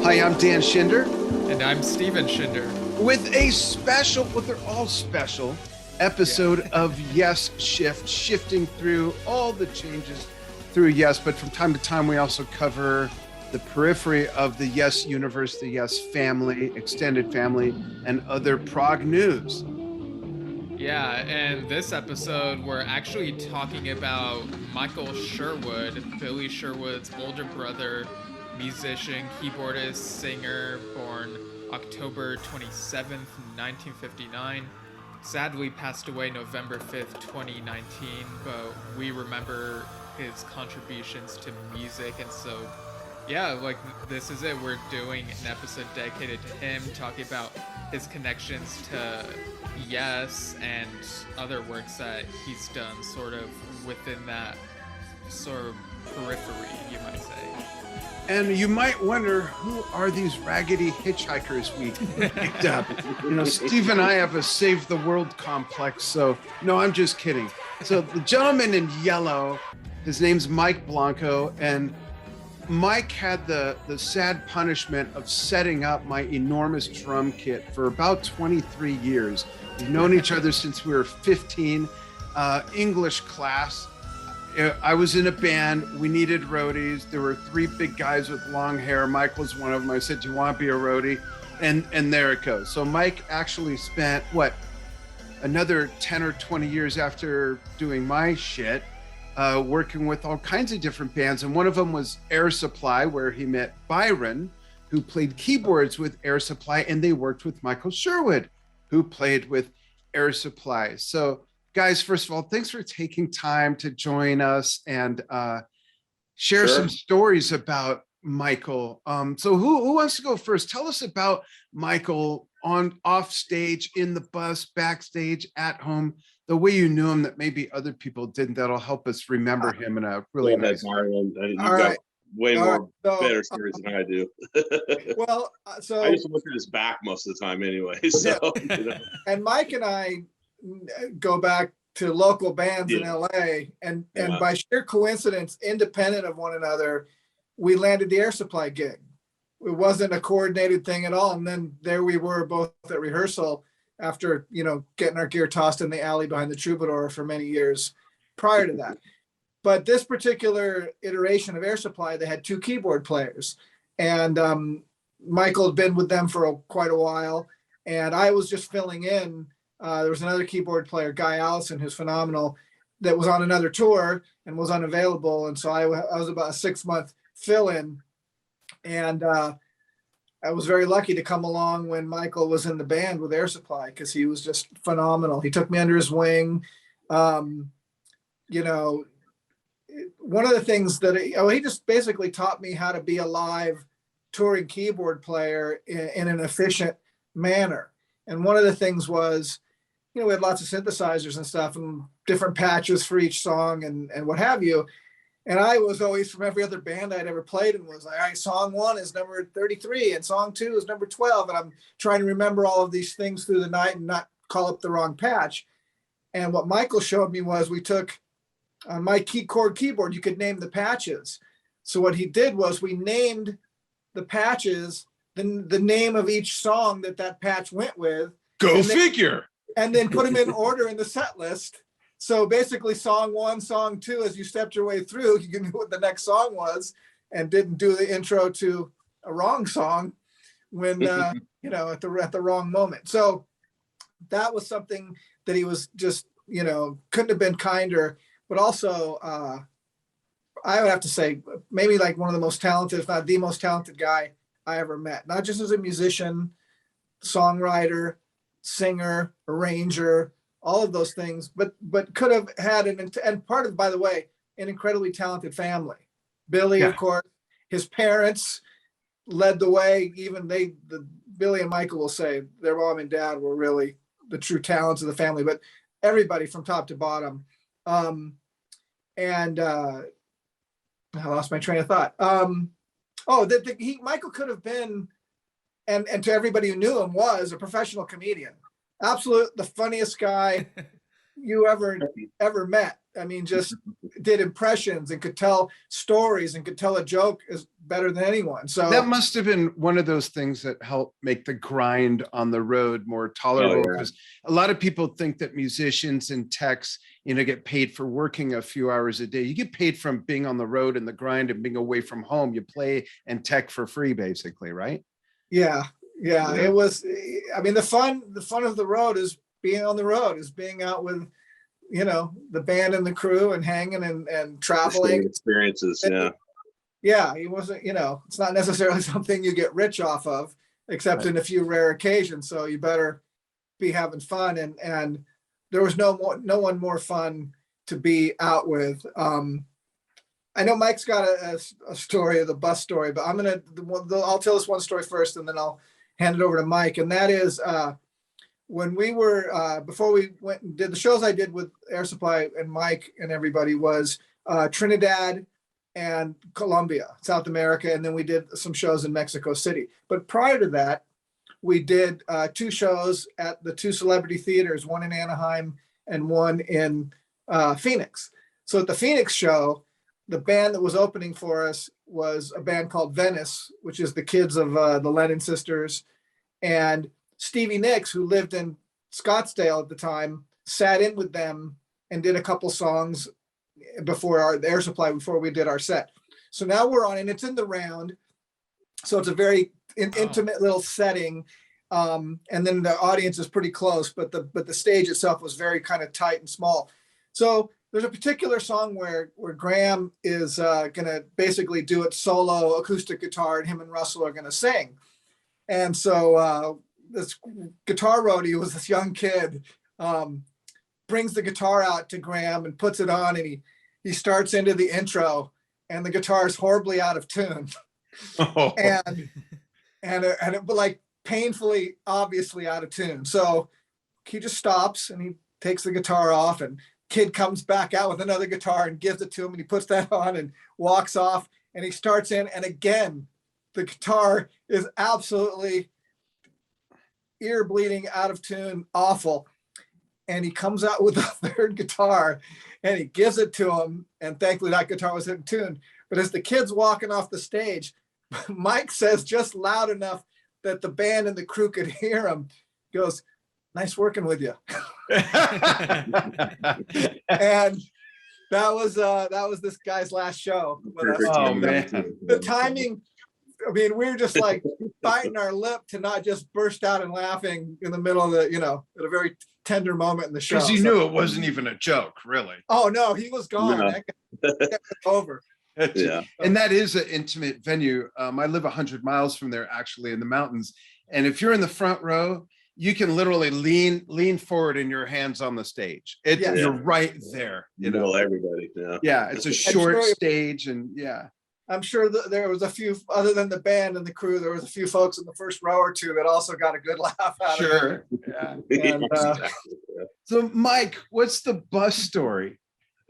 Hi, I'm Dan Schinder. And I'm Steven Schinder. With a special, well, they're all special, episode of Yesshift, shifting through all the changes through Yes, but from time to time we also cover the periphery of the Yes universe, the Yes family, extended family, and other prog news. Yeah, and this episode we're actually talking about Michael Sherwood, Billy Sherwood's older brother, musician, keyboardist, singer, born October 27th, 1959. Sadly passed away November 5th, 2019, but we remember his contributions to music, and so yeah, like this is it. We're doing an episode dedicated to him, talking about his connections to Yes and other works that he's done sort of within that sort of periphery, you might say. And you might wonder, who are these raggedy hitchhikers we picked up? You know, Steve and I have a save the world complex, so no, I'm just kidding. So the gentleman in yellow, his name's Mike Blanco, and Mike had the sad punishment of setting up my enormous drum kit for about 23 years. We've known each other since we were 15, English class. I was in a band. We needed roadies. There were three big guys with long hair. Mike was one of them. I said, "Do you want to be a roadie?" And there it goes. So Mike actually spent, another 10 or 20 years after doing my shit, working with all kinds of different bands. And one of them was Air Supply, where he met Byron, who played keyboards with Air Supply, and they worked with Michael Sherwood, who played with Air Supply. So guys, first of all, thanks for taking time to join us and share some stories about Michael. So who wants to go first? Tell us about Michael on off stage, in the bus, backstage, at home, the way you knew him that maybe other people didn't. That'll help us remember him in a really nice way. You've got way more better stories than I do. So I used to look at his back most of the time anyway. So, you know. And Mike and I go back to local bands in LA, and by sheer coincidence, independent of one another, we landed the Air Supply gig. It wasn't a coordinated thing at all. And then there we were both at rehearsal after, getting our gear tossed in the alley behind the Troubadour for many years prior to that. But this particular iteration of Air Supply, they had two keyboard players, and Michael had been with them for quite a while, and I was just filling in. There was another keyboard player, Guy Allison, who's phenomenal, that was on another tour and was unavailable. And so I was about a 6-month fill-in. And I was very lucky to come along when Michael was in the band with Air Supply, because he was just phenomenal. He took me under his wing. One of the things that he just basically taught me how to be a live touring keyboard player in an efficient manner. And one of the things was, we had lots of synthesizers and stuff and different patches for each song and what have you. And I was always, from every other band I'd ever played in, was like, all right, song 1 is number 33 and song 2 is number 12. And I'm trying to remember all of these things through the night and not call up the wrong patch. And what Michael showed me was, we took on my chord keyboard, you could name the patches. So what he did was, we named the patches, the name of each song that patch went with. Go figure. And then put them in order in the set list. So basically song 1, song 2, as you stepped your way through, you knew what the next song was and didn't do the intro to a wrong song when, at the wrong moment. So that was something that he was just, couldn't have been kinder, but also I would have to say maybe like one of the most talented, if not the most talented guy I ever met, not just as a musician, songwriter, singer, arranger, all of those things, but could have had and part of, by the way, an incredibly talented family. Billy, of course, his parents led the way. Even Billy and Michael will say their mom and dad were really the true talents of the family, but everybody from top to bottom. I lost my train of thought. Michael could have been, and to everybody who knew him, was a professional comedian. Absolute, the funniest guy you ever met. I mean, just did impressions and could tell stories and could tell a joke as better than anyone. So that must have been one of those things that helped make the grind on the road more tolerable, because a lot of people think that musicians and techs, get paid for working a few hours a day. You get paid from being on the road and the grind and being away from home. You play and tech for free, basically, right? Yeah. It was, I mean, the fun of the road is being on the road, is being out with, the band and the crew and hanging and traveling. Experiences. Yeah. It wasn't, it's not necessarily something you get rich off of, except in a few rare occasions. So you better be having fun. And there was no one more fun to be out with. I know Mike's got a story of the bus story, but I'll tell this one story first, and then I'll hand it over to Mike. And that is when we were, before we went and did the shows I did with Air Supply and Mike and everybody, was Trinidad and Colombia, South America. And then we did some shows in Mexico City. But prior to that, we did 2 shows at the 2 celebrity theaters, one in Anaheim and one in Phoenix. So at the Phoenix show, the band that was opening for us was a band called Venice, which is the kids of the Lennon sisters. And Stevie Nicks, who lived in Scottsdale at the time, sat in with them and did a couple songs before the Air Supply, before we did our set. So now we're on, and it's in the round. So it's a very intimate little setting. And then the audience is pretty close, but the stage itself was very kind of tight and small. So there's a particular song where Graham is going to basically do it solo acoustic guitar, and him and Russell are going to sing. And so this guitar roadie, who was this young kid, brings the guitar out to Graham and puts it on, and he starts into the intro, and the guitar is horribly out of tune. Oh. and it, but like painfully, obviously out of tune. So he just stops and he takes the guitar off, and kid comes back out with another guitar and gives it to him, and he puts that on and walks off, and he starts in, and again, the guitar is absolutely ear bleeding, out of tune, awful. And he comes out with a third guitar and he gives it to him. And thankfully that guitar was in tune. But as the kid's walking off the stage, Mike says just loud enough that the band and the crew could hear him, goes, "Nice working with you." And that was this guy's last show with us. Oh man. The timing, I mean, we were just like biting our lip to not just burst out and laughing in the middle of the, at a very tender moment in the show. Because you knew it wasn't even a joke, really. Oh no, he was gone. No. That was over. Yeah. And that is an intimate venue. I live 100 miles from there, actually, in the mountains. And if you're in the front row, you can literally lean forward and your hands on the stage. You're right there. Everybody. Yeah, it's a short stage, and I'm sure that there was a few, other than the band and the crew, there was a few folks in the first row or two that also got a good laugh out of it. Yeah. And, so, Mike, what's the bus story?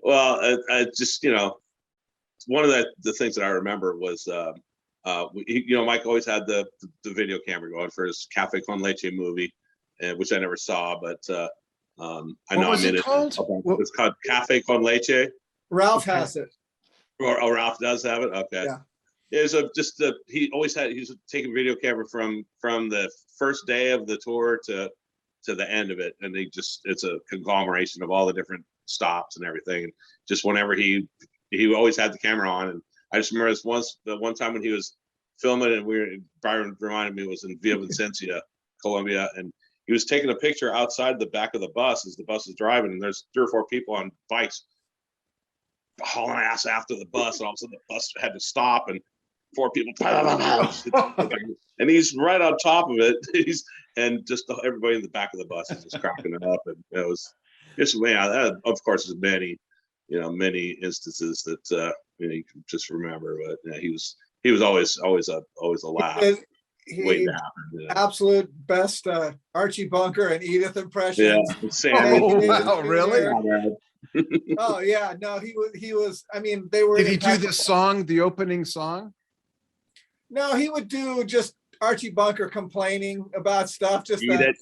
Well, I just, one of the things that I remember was, Mike always had the video camera going for his Cafe Con Leche movie, which I never saw, but I know I'm in it. It's called Cafe Con Ralph has it. Oh, Ralph does have it. Okay. Yeah. It was he was taking video camera from the first day of the tour to the end of it, and it's a conglomeration of all the different stops and everything. And just whenever he always had the camera on, and I just remember the one time when he was filming, and Byron reminded me, it was in Villavicencio, Colombia, and he was taking a picture outside the back of the bus as the bus is driving, and there's 3 or 4 people on bikes hauling ass after the bus, and all of a sudden the bus had to stop, and 4 people, and he's right on top of it. And just everybody in the back of the bus is just cracking it up, and it was just, of course, there's many instances that you can just remember, but he was always a laugh. Waiting to happen. Absolute best Archie Bunker and Edith impressions. Yeah, Sam. Oh wow, really? Oh yeah, no, he was. I mean, they were. Did he do the song, the opening song? No, he would do just Archie Bunker complaining about stuff. Just Eat it.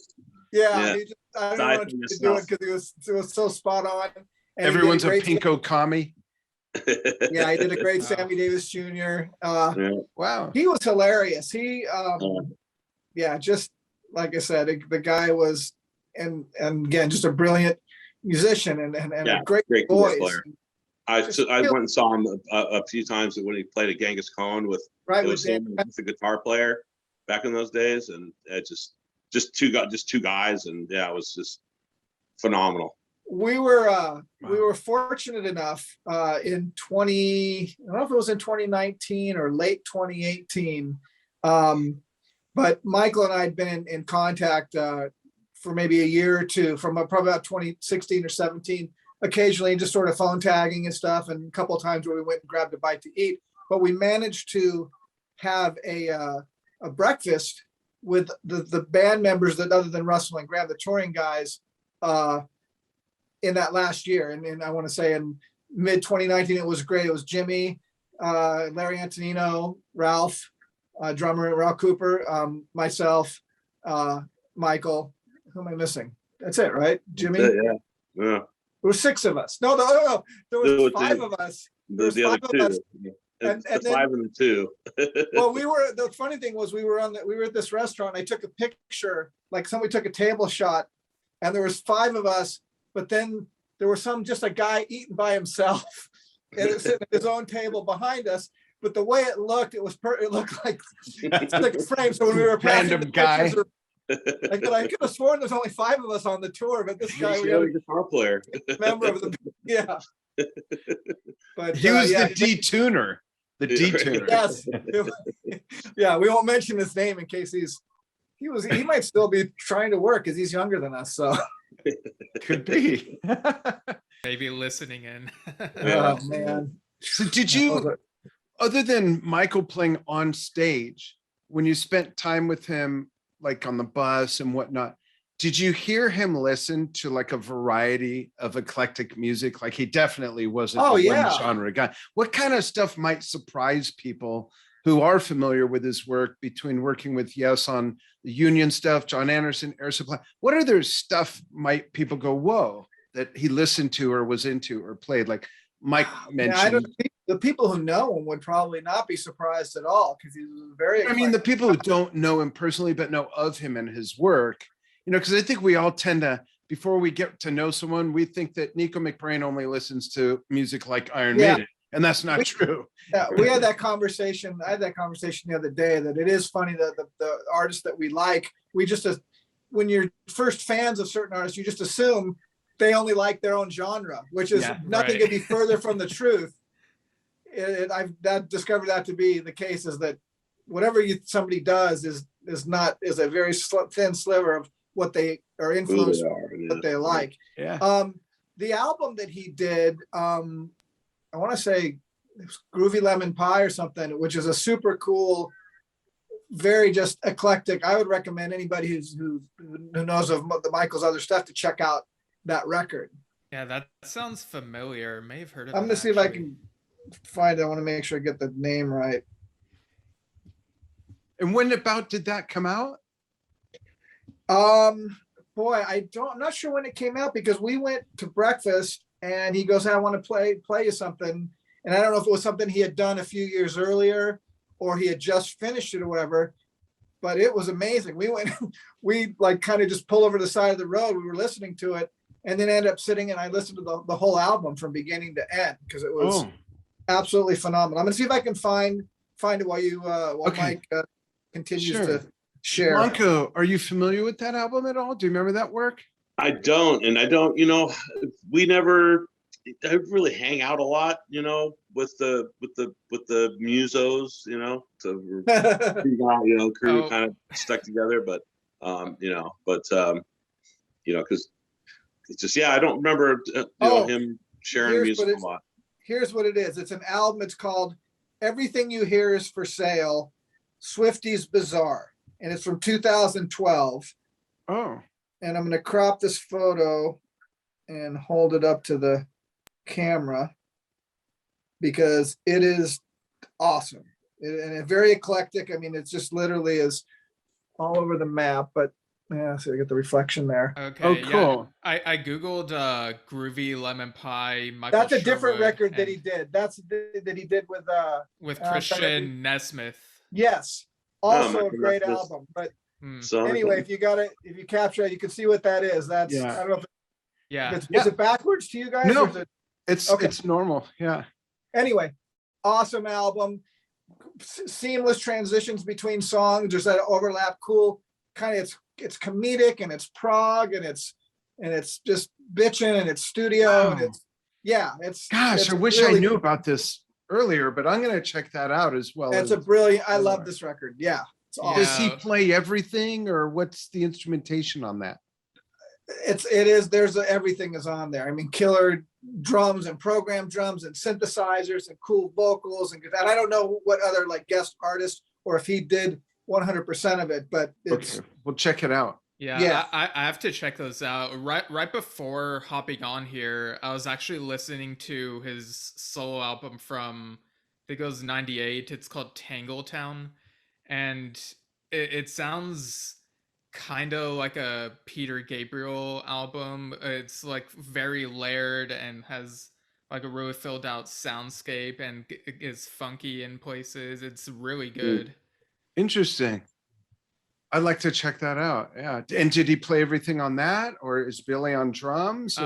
Yeah. I don't know what to do it because it was so spot on. And everyone's a pinko commie. Yeah, he did a great Sammy Davis Jr. Yeah. Wow. He was hilarious. He, yeah, just like I said, the guy was, and again, just a brilliant musician and Yeah, a great keyboard voice. player. I went and saw him a few times when he played at Genghis Khan with Right, it with was him and the guitar player back in those days, and it just two guys, and yeah, it was just phenomenal. We were fortunate enough in I don't know if it was in 2019 or late 2018, but Michael and I had been in contact for maybe a year or two, from probably about 2016 or 17, occasionally just sort of phone tagging and stuff, and a couple of times where we went and grabbed a bite to eat. But we managed to have a breakfast with the band members that, other than Russell and Graham, the touring guys, in that last year. And I want to say in mid 2019, it was great. It was Jimmy, Larry Antonino, Ralph, drummer Ralph Cooper, myself, Michael. Who am I missing? That's it, right? Jimmy. Yeah. There were 6 of us. No. There was 5 of us. There was The 5 other of two. us. And And the 5 and the 2. Well, the funny thing was we were at this restaurant. I took a picture, like somebody took a table shot, and there was 5 of us, but then there was just a guy eating by himself and it's sitting at his own table behind us. But the way it looked, it looked like it's like a frame. So when we were passing Random guy. I could have sworn there's only 5 of us on the tour, but this guy, we He's had a guitar player. a member of the, yeah. But He was yeah, the detuner. The detuner. yes. Yeah, we won't mention his name in case he might still be trying to work because he's younger than us. So Could be. Maybe listening in. oh man. So did you, other than Michael playing on stage, when you spent time with him, like on the bus and whatnot, did you hear him listen to like a variety of eclectic music? Like he definitely wasn't Oh, a yeah. one genre guy. What kind of stuff might surprise people who are familiar with his work, between working with Yes on the Union stuff, Jon Anderson, Air Supply? What other stuff might people go, whoa, that he listened to or was into or played? Like Mike mentioned. The people who know him would probably not be surprised at all because he's very. I mean, the people who don't know him personally, but know of him and his work, because I think we all tend to, before we get to know someone, we think that Nico McBrain only listens to music like Iron Maiden, and that's not true. Yeah, we had that conversation. I had that conversation the other day that it is funny that the artists that we like, when you're first fans of certain artists, you just assume they only like their own genre, which is nothing could be further from the truth. I've discovered that to be the case, is that whatever somebody does is a very thin sliver of what they are influenced what they like. Yeah. The album that he did, I want to say it was Groovy Lemon Pie or something, which is a super cool, very just eclectic. I would recommend anybody who knows of the Michael's other stuff to check out that record. Yeah, that sounds familiar. May have heard of it. I'm gonna see if I can find it. I want to make sure I get the name right. And when about did that come out? Boy, I'm not sure when it came out, because we went to breakfast and he goes, hey, I want to play you something. And I don't know if it was something he had done a few years earlier or he had just finished it or whatever, but it was amazing. We went, we like kind of just pulled over to the side of the road. We were listening to it and then ended up sitting and I listened to the whole album from beginning to end because it was absolutely phenomenal. I'm gonna see if I can find it while Mike continues to share. Blanco, are you familiar with that album at all? Do you remember that work? I don't, we never really hang out a lot, with the musos, so crew kind of stuck together, but because it's just, I don't remember him sharing music a lot. Here's what it is. It's an album. It's called Everything You Hear Is For Sale, Swifties Bizarre. And it's from 2012. Oh. And I'm going to crop this photo and hold it up to the camera because it is awesome. And it's very eclectic. I mean, it's just literally is all over the map, but Yeah, so you get the reflection there. Okay. Oh, Yeah. cool. I googled Groovy Lemon Pie. Michael That's a different Sherwood, record that and he did. That's that he did with with trying to Christian Nesmith. yes, Oh, also a Michael great Nesmith. album. But Hmm. So anyway, if you capture it, you can see what that is. That's Yeah. I don't know if Yeah. is it backwards to you guys? No. Or is it, It's Okay. it's normal. Yeah. anyway, awesome album. Seamless transitions between songs. There's that overlap. Cool. Kind of it's comedic and it's prog and it's just bitching and it's studio and Wow. it's Gosh, it's I wish really, I knew about this earlier, but I'm gonna check that out as well. It's as a brilliant. I love Throwback. this record. Yeah, it's Yeah. awesome. Does he play everything, or what's the instrumentation on that? It is. There's everything is on there. I mean, killer drums and programmed drums and synthesizers and cool vocals and I don't know what other like guest artists or if he did 100% of it, but it's Okay, we'll check it out. Yeah, Yeah. I have to check those out. Right before hopping on here, I was actually listening to his solo album from I think it was '98. It's called Tangletown, and it sounds kind of like a Peter Gabriel album. It's like very layered and has like a really filled out soundscape and is funky in places. It's really good. Interesting. I'd like to check that out. Yeah. And did he play everything on that, or is Billy on drums? Or?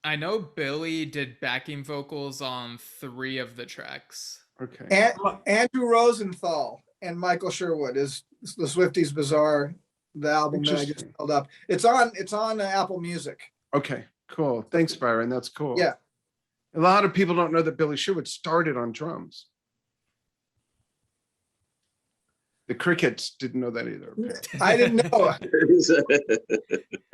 I know Billy did backing vocals on 3 of the tracks. Okay. and Andrew Rosenthal and Michael Sherwood is the Swifties Bizarre, the album that I just Interesting. held up. It's on Apple Music. Okay. Cool. Thanks, Byron. That's cool. Yeah. A lot of people don't know that Billy Sherwood started on drums. The Crickets didn't know that either. apparently. I didn't know.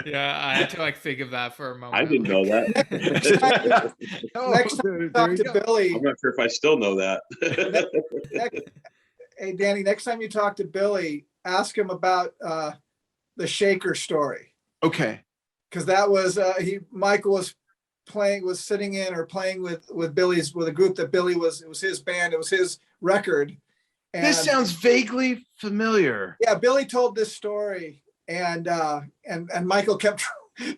Yeah, I had to like think of that for a moment. I didn't know that. Oh, Next time there you talk you to go. Billy, I'm not sure if I still know that. hey Danny, next time you talk to Billy, ask him about the Shaker story. Okay. Because that was Michael was sitting in or playing with a group that Billy was, it was his band, it was his record. And This sounds vaguely familiar. yeah, Billy told this story and Michael kept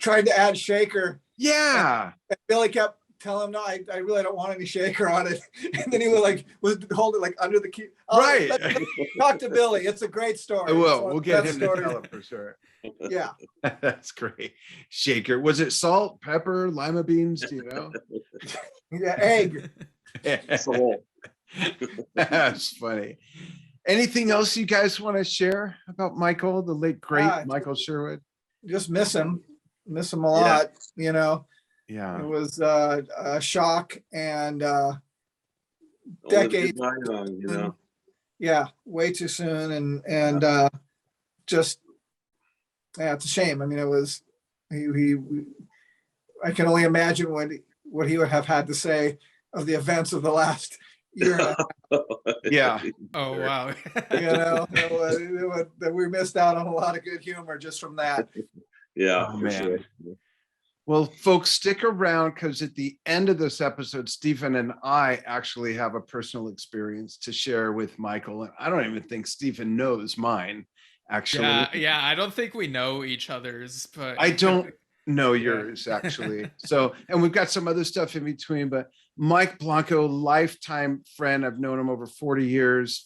trying to add Shaker. Yeah. And Billy kept telling him, no, I really don't want any Shaker on it. And then he was hold it like under the key. Right. Let's talk to Billy. It's a great story. I will. It's one We'll of the get best him to stories. tell it for sure. Yeah. That's great. Shaker. Was it salt, pepper, lima beans? Do you know? Yeah, egg. That's the whole. That's funny. Anything else you guys want to share about Michael, the late great Michael Sherwood? Just miss him a lot, you know. Yeah. It was a shock and decades, You know. yeah, way too soon and just yeah, it's a shame. I mean, it was he I can only imagine what he would have had to say of the events of the last year and a half. Yeah. Oh wow. You know, that we missed out on a lot of good humor just from that. Yeah, Oh, for man. sure. Well, folks, stick around because at the end of this episode, Stephen and I actually have a personal experience to share with Michael. And I don't even think Stephen knows mine, actually. Yeah, I don't think we know each other's, but I don't know yours, actually. So, and we've got some other stuff in between, but Mike Blanco, lifetime friend. I've known him over 40 years,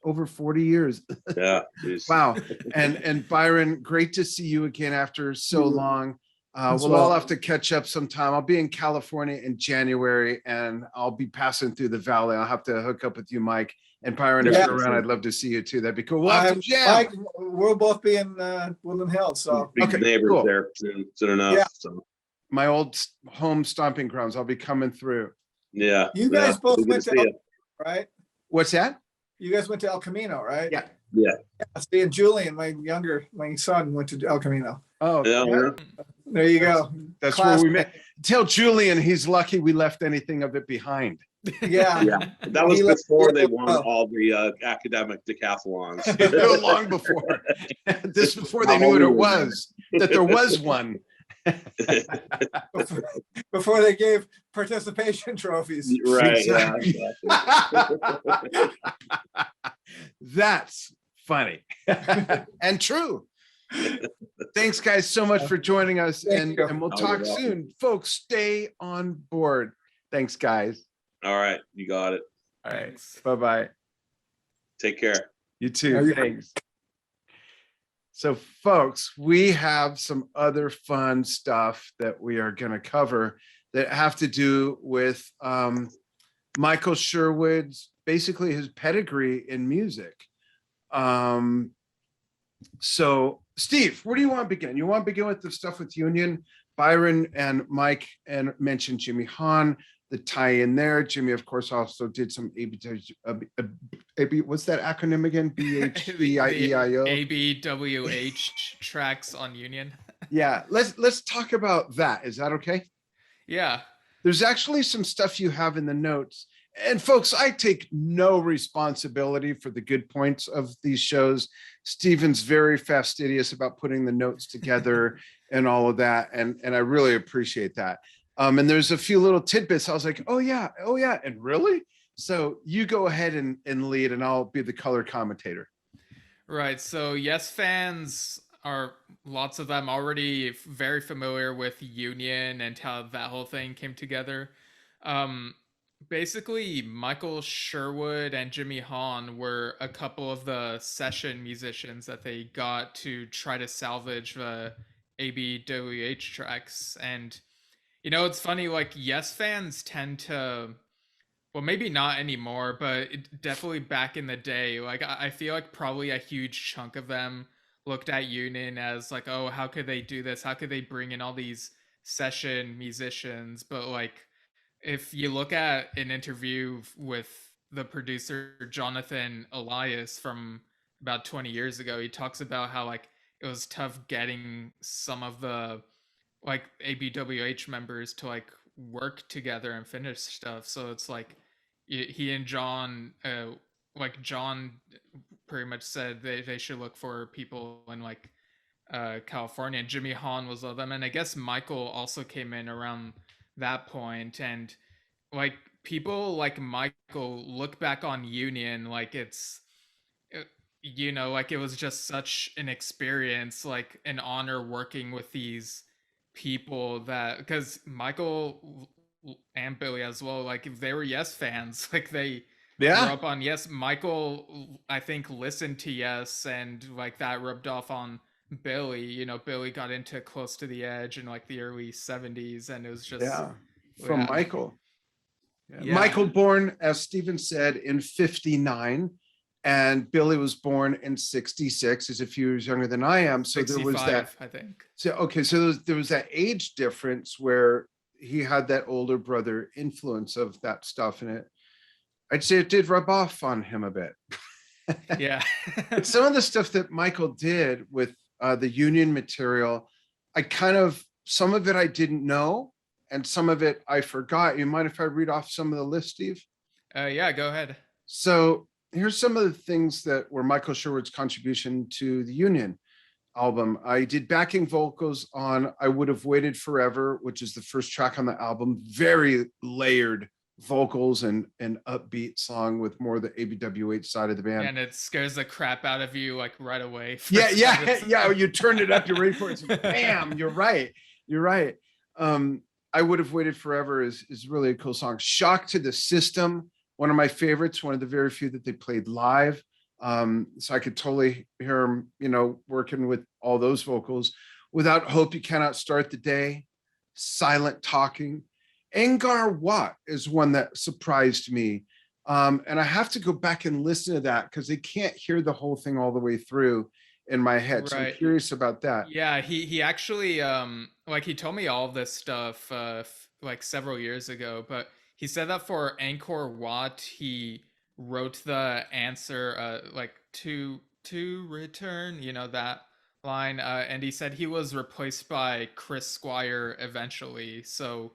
over 40 years. Yeah. Geez. Wow. And Byron, great to see you again after so long. We'll well. all have to catch up sometime. I'll be in California in January and I'll be passing through the valley. I'll have to hook up with you, Mike. And Byron, if Yeah. you're around, I'd love to see you too. That'd be cool. We'll have to jam. Mike, we'll both be in Woodland Hills, so Big Okay, neighbors cool. there soon enough. Yeah. So My old home stomping grounds. I'll be coming through. yeah. you guys yeah. both Good went see to El, you. right? What's that? You guys went to El Camino, right? Yeah. Yeah. See, and Julian, my son, went to El Camino. Oh, Yeah. yeah. There you go. That's Class- where we met. Tell Julian he's lucky we left anything of it behind. Yeah. Yeah. That was He left before they here as won well. all the academic decathlons. Long before. This before they knew what it was, that there was one. Before they gave participation trophies. Right. Yeah. That's funny and true. Thanks, guys, so much for joining us, and we'll Oh, talk you're welcome. soon. Folks, stay on board. Thanks, guys. All right, you got it. All right. Thanks. Bye-bye. Take care. You too. Thanks. So, folks, we have some other fun stuff that we are going to cover that have to do with Michael Sherwood's, basically his pedigree in music. So, Steve, where do you want to begin? You want to begin with the stuff with Union, Byron and Mike, and mentioned Jimmy Hahn, the tie-in there. Jimmy, of course, also did some what's that acronym again? BHBIEIO. ABWH tracks on Union. Yeah, let's talk about that. Is that okay? Yeah. There's actually some stuff you have in the notes. And folks, I take no responsibility for the good points of these shows. Steven's very fastidious about putting the notes together and all of that. And I really appreciate that. And there's a few little tidbits. I was like, oh yeah. And really? So you go ahead and lead, and I'll be the color commentator. Right. So Yes fans are, lots of them, already very familiar with Union and how that whole thing came together. Basically, Michael Sherwood and Jimmy Hahn were a couple of the session musicians that they got to try to salvage the ABWH tracks. And, you know, it's funny, like, Yes fans tend to, well, maybe not anymore, but definitely back in the day, like, I feel like probably a huge chunk of them looked at Union as like, oh, how could they do this? How could they bring in all these session musicians? But, like, if you look at an interview with the producer Jonathan Elias from about 20 years ago, he talks about how, like, it was tough getting some of the, like, ABWH members to, like, work together and finish stuff. So it's like he and Jon, like, Jon pretty much said they should look for people in, like, California, and Jimmy Hahn was one of them. And I guess Michael also came in around that point. And, like, people like Michael look back on Union like it's, you know, like, it was just such an experience, like an honor working with these people, that because Michael and Billy as well, like, if they were Yes fans, like, they grew up on Yes. Michael, I think, listened to Yes, and, like, that rubbed off on Billy. You know, Billy got into Close to the Edge in, like, the early 70s, and it was just from Michael. Michael born, as Steven said, in 59, and Billy was born in 66. He's a few years younger than I am. So there was that, I think. So okay, so there was that age difference where he had that older brother influence of that stuff, and I'd say it did rub off on him a bit. Yeah. But some of the stuff that Michael did with the Union material, some of it I didn't know, and some of it I forgot. You mind if I read off some of the list, Steve? Yeah, go ahead. So here's some of the things that were Michael Sherwood's contribution to the Union album. I did backing vocals on I Would Have Waited Forever, which is the first track on the album. Very layered vocals and an upbeat song with more the ABWH side of the band. And it scares the crap out of you, like, right away. Yeah. You turned it up, you're ready for it. So, bam, you're right. I Would Have Waited Forever is really a cool song. Shock to the System, one of my favorites, one of the very few that they played live. So I could totally hear him, you know, working with all those vocals. Without Hope You Cannot Start the Day, Silent Talking. Angar Wat is one that surprised me. And I have to go back and listen to that because they can't hear the whole thing all the way through in my head. So I'm curious about that. Yeah, he actually, like, he told me all this stuff like several years ago, but he said that for Angkor Wat, he wrote the answer, like, to return, you know, that line, and he said he was replaced by Chris Squire eventually. So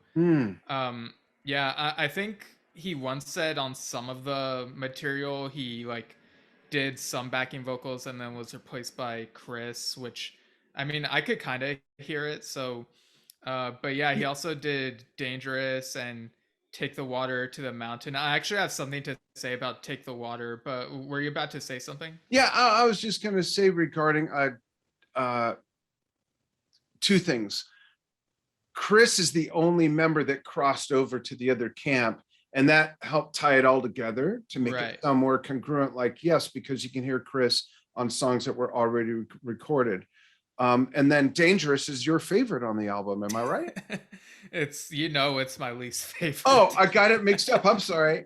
yeah, I think he once said on some of the material he, like, did some backing vocals and then was replaced by Chris, which, I mean, I could kind of hear it. So but yeah, he also did Dangerous and Take the Water to the Mountain. I actually have something to say about Take the Water, but were you about to say something? Yeah, I was just going to say regarding two things. Chris is the only member that crossed over to the other camp, and that helped tie it all together to make it sound more congruent. Like, yes, because you can hear Chris on songs that were already recorded. And then Dangerous is your favorite on the album. Am I right? It's my least favorite. Oh, I got it mixed up. I'm sorry.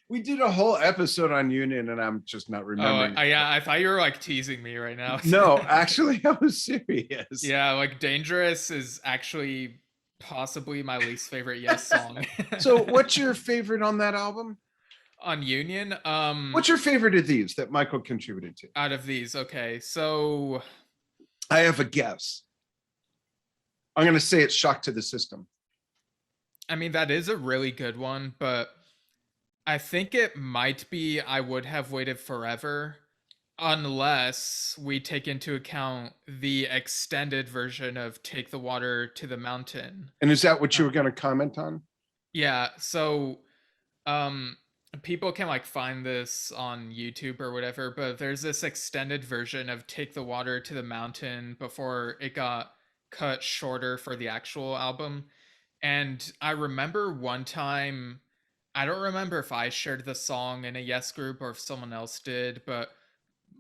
We did a whole episode on Union and I'm just not remembering. Oh, yeah. I thought you were like teasing me right now. No, actually, I was serious. Yeah, like Dangerous is actually possibly my least favorite Yes song. So what's your favorite on that album? On Union? What's your favorite of these that Michael contributed to? Out of these, okay. So I have a guess. I'm going to say it's Shock to the System. I mean, that is a really good one, but I think it might be I Would Have Waited Forever, unless we take into account the extended version of Take the Water to the Mountain. And is that what you were going to comment on? Yeah, so people can like find this on YouTube or whatever, but there's this extended version of Take the Water to the Mountain before it got cut shorter for the actual album. And I remember one time, I don't remember if I shared the song in a Yes group or if someone else did, but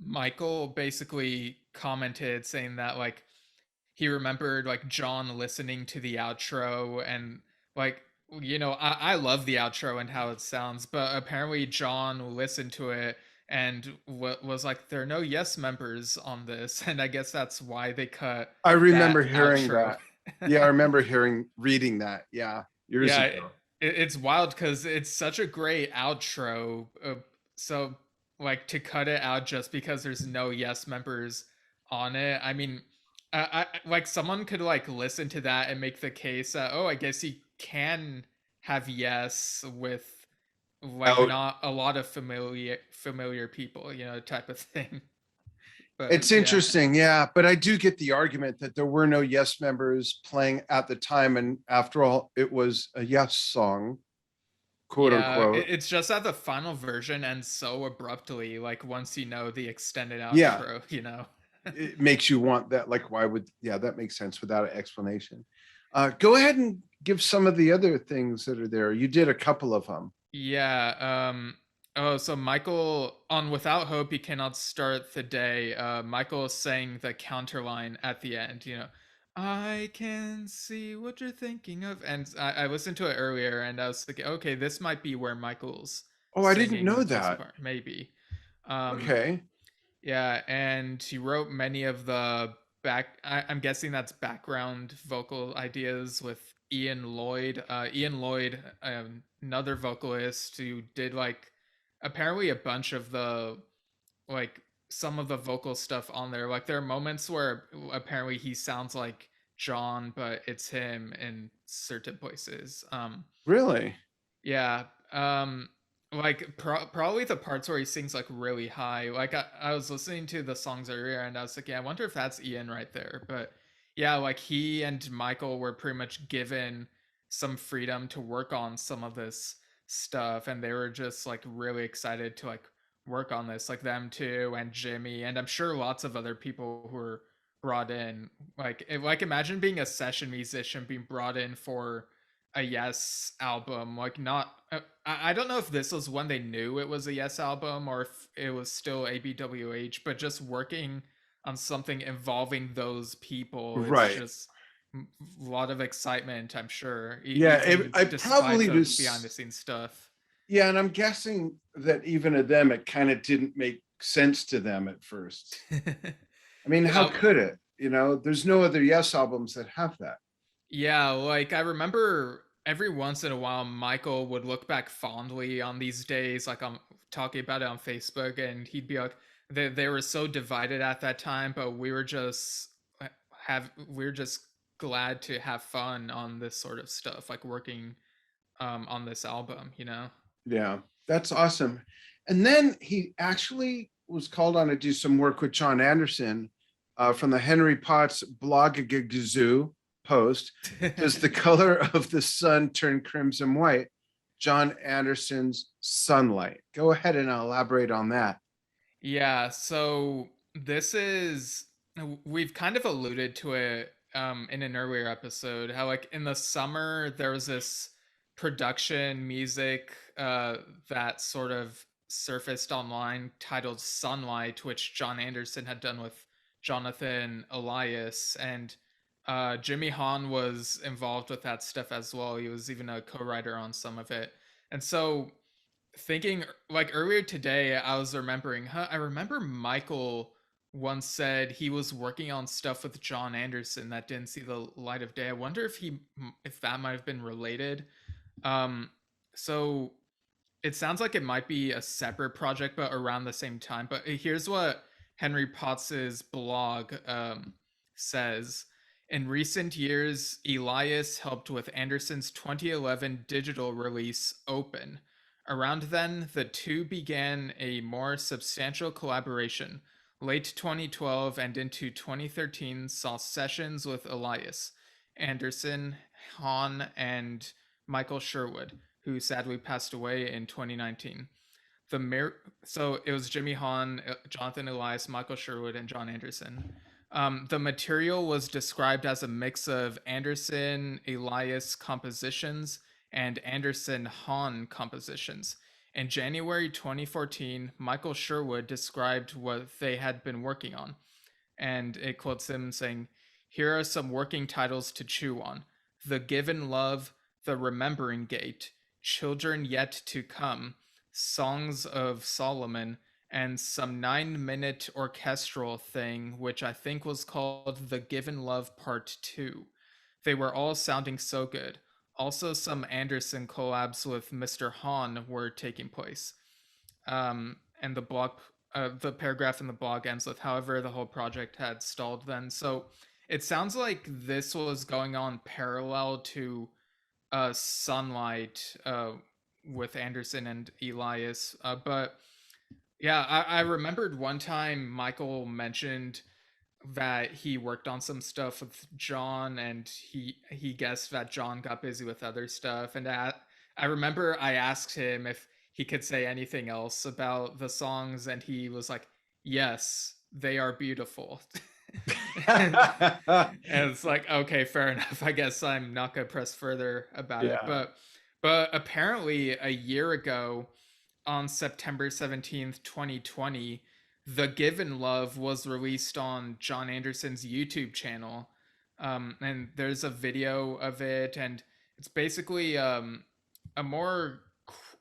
Michael basically commented saying that like he remembered like Jon listening to the outro and like, I love the outro and how it sounds, but apparently Jon listened to it and was like, there are no Yes members on this. And I guess that's why they cut. I remember hearing that. Yeah, I remember reading that. Yeah. Years ago. It's wild because it's such a great outro. So like to cut it out just because there's no Yes members on it. I mean, I like someone could like listen to that and make the case that, I guess he can have Yes with like not a lot of familiar people, type of thing. But it's interesting, yeah. But I do get the argument that there were no Yes members playing at the time, and after all, it was a Yes song, quote unquote. It's just that the final version ends so abruptly, like once you know the extended outro, It makes you want that. Like, why would? Yeah, that makes sense without an explanation. Go ahead and give some of the other things that are there. You did a couple of them. Yeah. So Michael on Without Hope, He Cannot Start the Day. Michael sang the counterline at the end, I can see what you're thinking of. And I listened to it earlier and I was thinking, okay, this might be where Michael's. Oh, I didn't know that. Part, maybe. Okay. Yeah. And he wrote many of the I'm guessing that's background vocal ideas with Ian Lloyd. Ian Lloyd, another vocalist who did like apparently a bunch of the like some of the vocal stuff on there. Like there are moments where apparently he sounds like Jon, but it's him in certain places. Really? Yeah. Like probably the parts where he sings like really high. Like I was listening to the songs earlier and I was like, yeah, I wonder if that's Ian right there. But yeah, like he and Michael were pretty much given some freedom to work on some of this stuff, and they were just like really excited to like work on this, like them too, and Jimmy, and I'm sure lots of other people who were brought in. Like imagine being a session musician being brought in for a Yes album. Like not I don't know if this was when they knew it was a Yes album or if it was still ABWH, but just working on something involving those people, right? It's just a lot of excitement, I'm sure. I probably was behind the scenes stuff. Yeah, and I'm guessing that even to them, it kind of didn't make sense to them at first. I mean, how could it? There's no other Yes albums that have that. Yeah, like I remember every once in a while, Michael would look back fondly on these days, like I'm talking about it on Facebook, and he'd be like, they were so divided at that time, but we were just glad to have fun on this sort of stuff, like working on this album, Yeah, that's awesome. And then he actually was called on to do some work with Jon Anderson from the Henry Potts Blogagazoo post. Does the color of the sun turn crimson white? Jon Anderson's Sunlight. Go ahead and elaborate on that. Yeah, so this is we've kind of alluded to it in an earlier episode, how like in the summer there was this production music that sort of surfaced online titled Sunlight, which Jon Anderson had done with Jonathan Elias, and Jimmy Hahn was involved with that stuff as well. He was even a co-writer on some of it. And so thinking like earlier today, I was remembering, I remember Michael once said he was working on stuff with Jon Anderson that didn't see the light of day. I wonder if that might have been related. So it sounds like it might be a separate project, but around the same time. But here's what Henry Potts's blog says. In recent years, Elias helped with Anderson's 2011 digital release, Open. Around then, the two began a more substantial collaboration. Late 2012 and into 2013 saw sessions with Elias, Anderson, Hahn, and Michael Sherwood, who sadly passed away in 2019. So it was Jimmy Hahn, Jonathan Elias, Michael Sherwood, and Jon Anderson. The material was described as a mix of Anderson Elias compositions and Anderson Hahn compositions. In January 2014, Michael Sherwood described what they had been working on, and it quotes him saying, "Here are some working titles to chew on: The Given Love, The Remembering Gate, Children Yet to Come, Songs of Solomon, and some 9-minute orchestral thing, which I think was called The Given Love Part 2. They were all sounding so good. Also, some Anderson collabs with Mr. Hahn were taking place." And the paragraph in the blog ends with, "However, the whole project had stalled then." So it sounds like this was going on parallel to Sunlight with Anderson and Elias. But yeah, I remembered one time Michael mentioned that he worked on some stuff with Jon, and he guessed that Jon got busy with other stuff. And I remember I asked him if he could say anything else about the songs, and he was like, "Yes, they are beautiful." and, and it's like, okay, fair enough. I guess I'm not gonna press further about it. But apparently a year ago, on September 17th, 2020, The Given Love was released on Jon Anderson's YouTube channel. And there's a video of it, and it's basically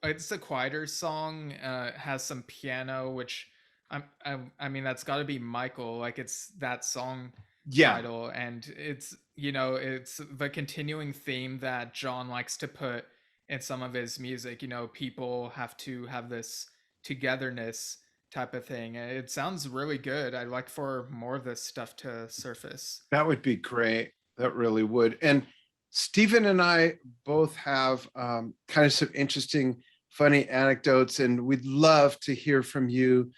it's a quieter song, has some piano, which I mean, that's got to be Michael, like it's that song title, and it's, it's the continuing theme that Jon likes to put in some of his music. People have to have this togetherness type of thing. It sounds really good. I'd like for more of this stuff to surface. That would be great. That really would. And Stephen and I both have kind of some interesting, funny anecdotes, and we'd love to hear from you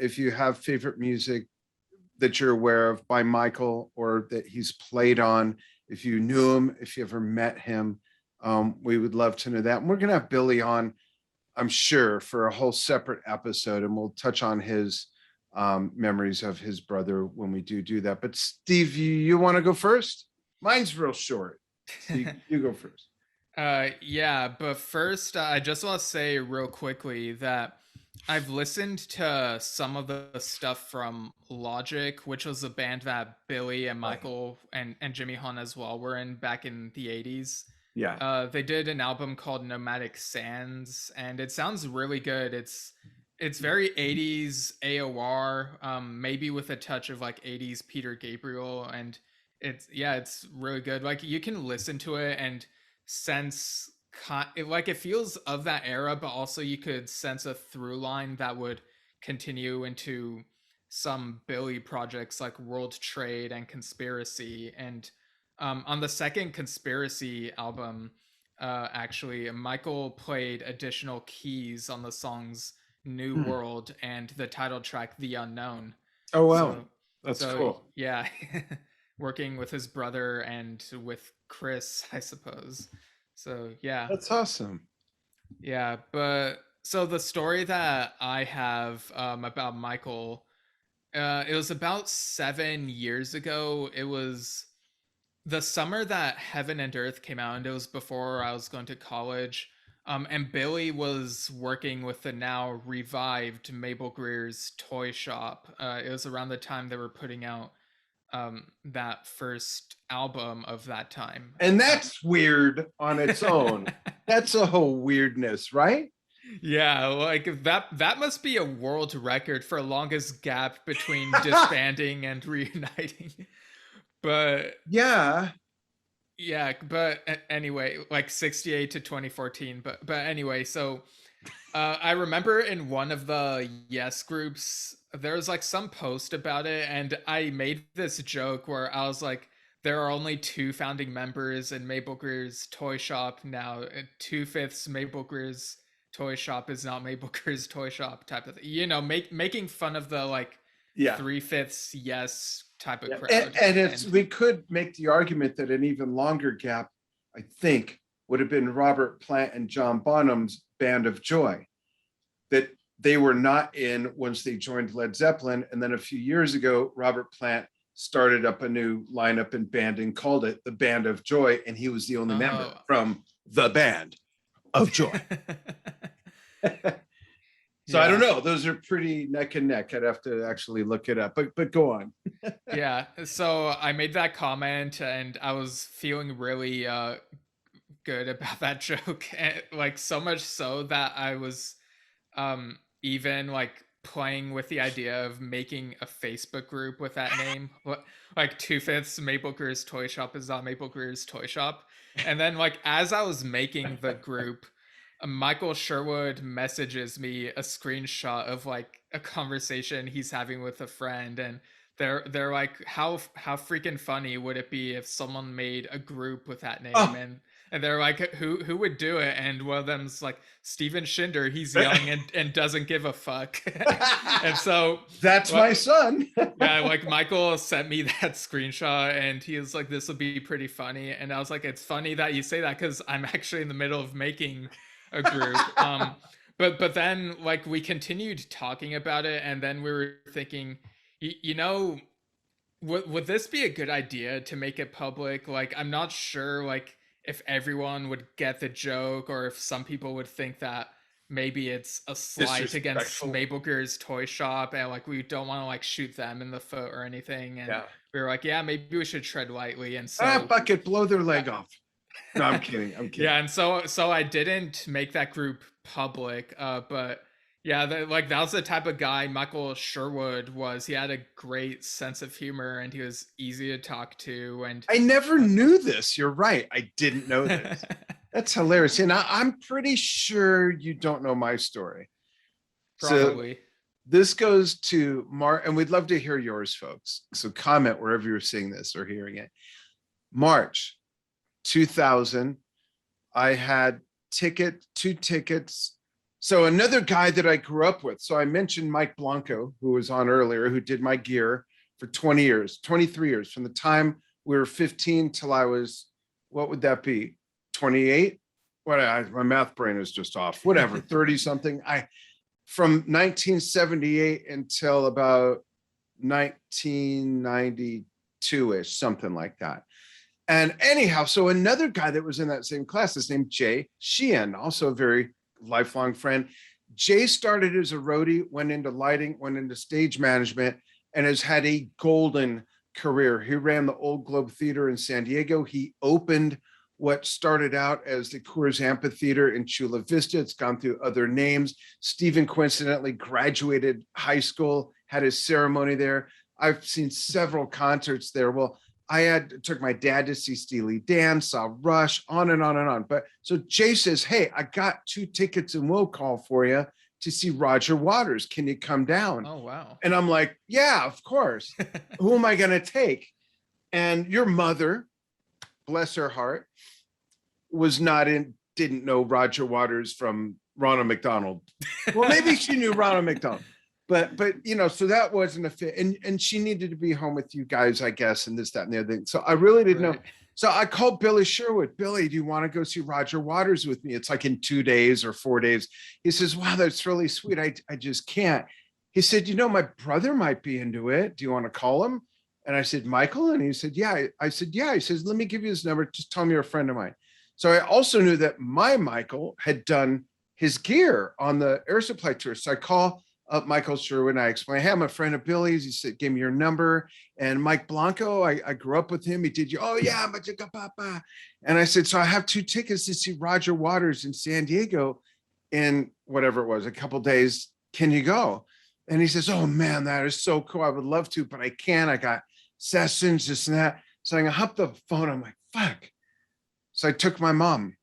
if you have favorite music that you're aware of by Michael or that he's played on, if you knew him, if you ever met him. We would love to know that. And we're going to have Billy on, I'm sure, for a whole separate episode, and we'll touch on his memories of his brother when we do that. But Steve, you want to go first? Mine's real short. Steve, you go first. Yeah, but first, I just want to say real quickly that I've listened to some of the stuff from Logic, which was a band that Billy and Michael and Jimmy Hahn as well were in back in the 80s. Yeah. They did an album called Nomadic Sands, and it sounds really good. It's very 80s AOR, maybe with a touch of like 80s Peter Gabriel, and it's really good. Like you can listen to it and sense it feels of that era, but also you could sense a through line that would continue into some Billy projects like World Trade and Conspiracy. And on the second Conspiracy album, actually, Michael played additional keys on the songs New World and the title track The Unknown. Oh, wow. That's cool. Yeah. Working with his brother and with Chris, I suppose. So, yeah. That's awesome. Yeah, but so the story that I have about Michael, It was about 7 years ago. It was the summer that Heaven and Earth came out, and it was before I was going to college. And Billy was working with the now revived Mabel Greer's toy shop. It was around the time they were putting out that first album of that time. And that's weird on its own. That's a whole weirdness, right? Yeah, like that must be a world record for longest gap between disbanding and reuniting. But yeah, but anyway, like 68 to 2014. But anyway, so I remember in one of the Yes groups, there was like some post about it, and I made this joke where I was like, there are only 2 founding members in Mabel Greer's toy shop now. 2/5 Mabel Greer's toy shop is not Mabel Greer's toy shop type of thing. You know, making fun of the like 3/5 Yes type of crowd. And we could make the argument that an even longer gap, I think, would have been Robert Plant and John Bonham's Band of Joy, that they were not in once they joined Led Zeppelin. And then a few years ago, Robert Plant started up a new lineup and band and called it the Band of Joy. And he was the only member from the Band of Joy. So I don't know. Those are pretty neck and neck. I'd have to actually look it up, but go on. Yeah. So I made that comment and I was feeling really good about that joke. And, like, so much so that I was even like playing with the idea of making a Facebook group with that name. Like 2/5 Mabel Greer's toy shop is not Mabel Greer's toy shop. And then like as I was making the group, Michael Sherwood messages me a screenshot of like a conversation he's having with a friend, and they're like, how freaking funny would it be if someone made a group with that name? And they're like, who would do it? And one of them's like, Steven Shinder, he's young and doesn't give a fuck. And so that's my son. Yeah, like Michael sent me that screenshot and he was like, this will be pretty funny. And I was like, it's funny that you say that because I'm actually in the middle of making a group. But then like we continued talking about it, and then we were thinking, you know, would this be a good idea to make it public? Like, I'm not sure like if everyone would get the joke, or if some people would think that maybe it's a slight against Mabel Greer's toy shop, and like we don't want to like shoot them in the foot or anything. And we were like, yeah, maybe we should tread lightly. And so bucket, blow their leg off. No, I'm kidding. Yeah, and so I didn't make that group public, but yeah, that was the type of guy Michael Sherwood was. He had a great sense of humor and he was easy to talk to. And I never knew this. You're right. I didn't know this. That's hilarious. And I'm pretty sure you don't know my story. Probably. So this goes to Mark, and we'd love to hear yours, folks. So comment wherever you're seeing this or hearing it. March 2000, I had two tickets. So another guy that I grew up with. So I mentioned Mike Blanco, who was on earlier, who did my gear for 20 years, 23 years, from the time we were 15 till I was, what would that be? 28? My math brain is just off. Whatever, 30 something. From 1978 until about 1992-ish, something like that. And anyhow, so another guy that was in that same class is named Jay Sheehan, also a very lifelong friend. Jay started as a roadie, went into lighting, went into stage management, and has had a golden career. He ran the Old Globe Theater in San Diego. He opened what started out as the Coors Amphitheater in Chula Vista. It's gone through other names. Stephen coincidentally graduated high school, had his ceremony there. I've seen several concerts there. Well, took my dad to see Steely Dan, saw Rush, on and on and on. But so Jay says, hey, I got 2 tickets in will call for you to see Roger Waters. Can you come down? Oh, wow. And I'm like, yeah, of course. Who am I going to take? And your mother, bless her heart, didn't know Roger Waters from Ronald McDonald. Well, maybe she knew Ronald McDonald. But you know, so that wasn't a fit, and she needed to be home with you guys, I guess, and this, that, and the other thing. So I really didn't know. So I called Billy Sherwood. Billy, do you want to go see Roger Waters with me? It's like in 2 days or 4 days. He says, wow, that's really sweet. I just can't. he said, my brother might be into it. Do you want to call him? And I said, Michael? And he said, yeah. I said, yeah. He says, let me give you his number. Just tell him you're a friend of mine. So I also knew that my Michael had done his gear on the Air Supply tour. So I call up Michael Sherwood and I explained, hey, I'm a friend of Billy's. He said, give me your number. And Mike Blanco, I grew up with him. He did you. Oh yeah. And I said, so I have 2 tickets to see Roger Waters in San Diego in whatever it was, a couple days. Can you go? And he says, oh man, that is so cool. I would love to, but I can't. I got sessions, this and that. So I hung up the phone. I'm like, fuck. So I took my mom.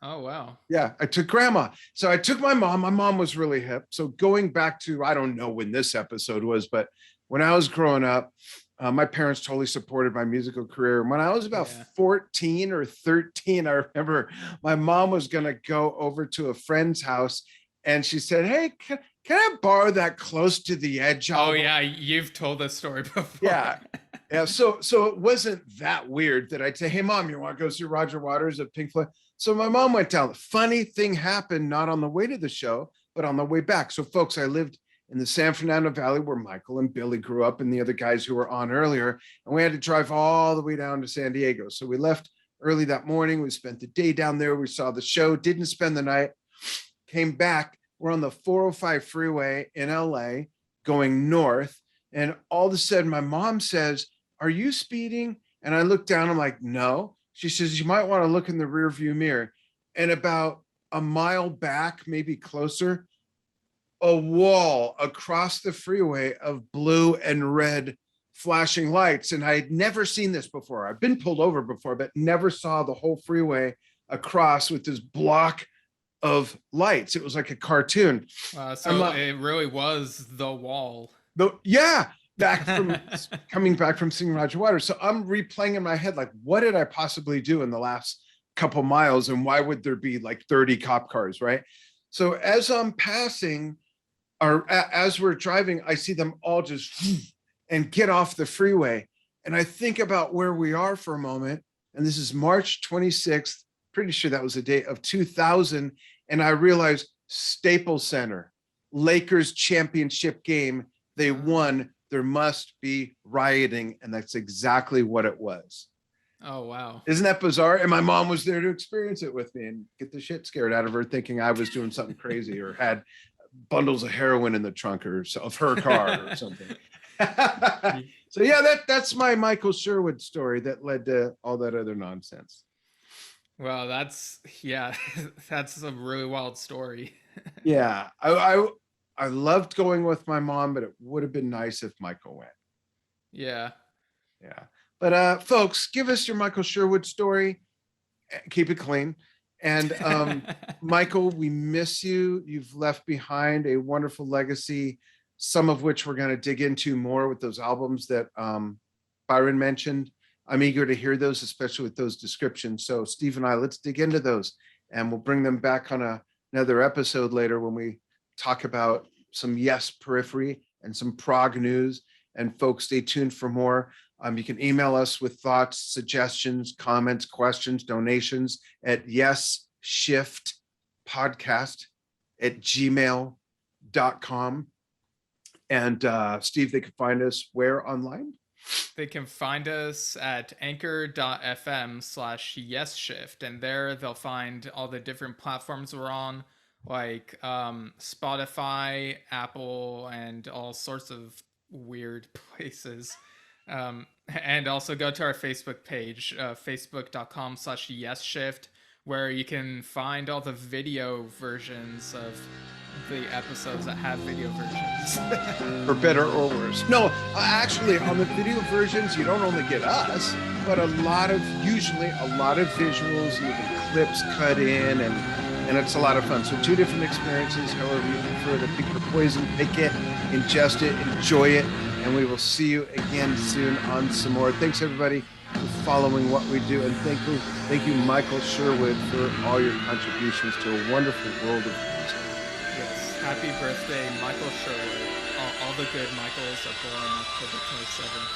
Oh, wow. Yeah, I took grandma. So I took my mom. My mom was really hip. So going back to, I don't know when this episode was, but when I was growing up, my parents totally supported my musical career. When I was about 14 or 13, I remember my mom was going to go over to a friend's house and she said, hey, can I borrow that Close to the Edge album? Oh, yeah. You've told this story before. Yeah. Yeah. So it wasn't that weird that I'd say, hey, Mom, you want to go see Roger Waters at Pink Floyd? So my mom went down. The funny thing happened, not on the way to the show, but on the way back. So folks, I lived in the San Fernando Valley where Michael and Billy grew up and the other guys who were on earlier. And we had to drive all the way down to San Diego. So we left early that morning. We spent the day down there. We saw the show, didn't spend the night, came back. We're on the 405 freeway in LA going north. And all of a sudden my mom says, are you speeding? And I look down, I'm like, no. She says, you might want to look in the rear view mirror. And about a mile back, maybe closer, a wall across the freeway of blue and red flashing lights. And I had never seen this before. I've been pulled over before, but never saw the whole freeway across with this block of lights. It was like a cartoon. So it really was the wall. Yeah. Coming back from seeing Roger Waters. So I'm replaying in my head, like, what did I possibly do in the last couple miles? And why would there be like 30 cop cars, right? So as I'm passing, or as we're driving, I see them all just and get off the freeway. And I think about where we are for a moment. And this is March 26th, pretty sure that was the date of 2000. And I realized Staples Center, Lakers championship game, they won. There must be rioting. And that's exactly what it was. Oh, wow. Isn't that bizarre? And my mom was there to experience it with me and get the shit scared out of her, thinking I was doing something crazy or had bundles of heroin in the trunk of her car or something. So yeah, that's my Michael Sherwood story that led to all that other nonsense. Well, that's a really wild story. Yeah, I loved going with my mom, but it would have been nice if Michael went. Yeah. But folks, give us your Michael Sherwood story. Keep it clean. And Michael, we miss you. You've left behind a wonderful legacy, some of which we're going to dig into more with those albums that Byron mentioned. I'm eager to hear those, especially with those descriptions. So Steve and I, let's dig into those, and we'll bring them back on another episode later when we talk about some Yes periphery and some prog news. And folks, stay tuned for more. You can email us with thoughts, suggestions, comments, questions, donations at yesshiftpodcast@gmail.com. And Steve, they can find us where online? They can find us at anchor.fm/yesshift. And there they'll find all the different platforms we're on, like Spotify, Apple, and all sorts of weird places. And also go to our Facebook page, facebook.com/yesshift, where you can find all the video versions of the episodes that have video versions. For better or worse. No, actually, on the video versions, you don't only get us, but usually a lot of visuals, even clips cut in, and it's a lot of fun. So 2 different experiences, however you prefer to pick your poison, pick it, ingest it, enjoy it. And we will see you again soon on some more. Thanks, everybody, for following what we do. And thank you, Michael Sherwood, for all your contributions to a wonderful world of music. Yes. Happy birthday, Michael Sherwood. All the good Michaels are born October 27th.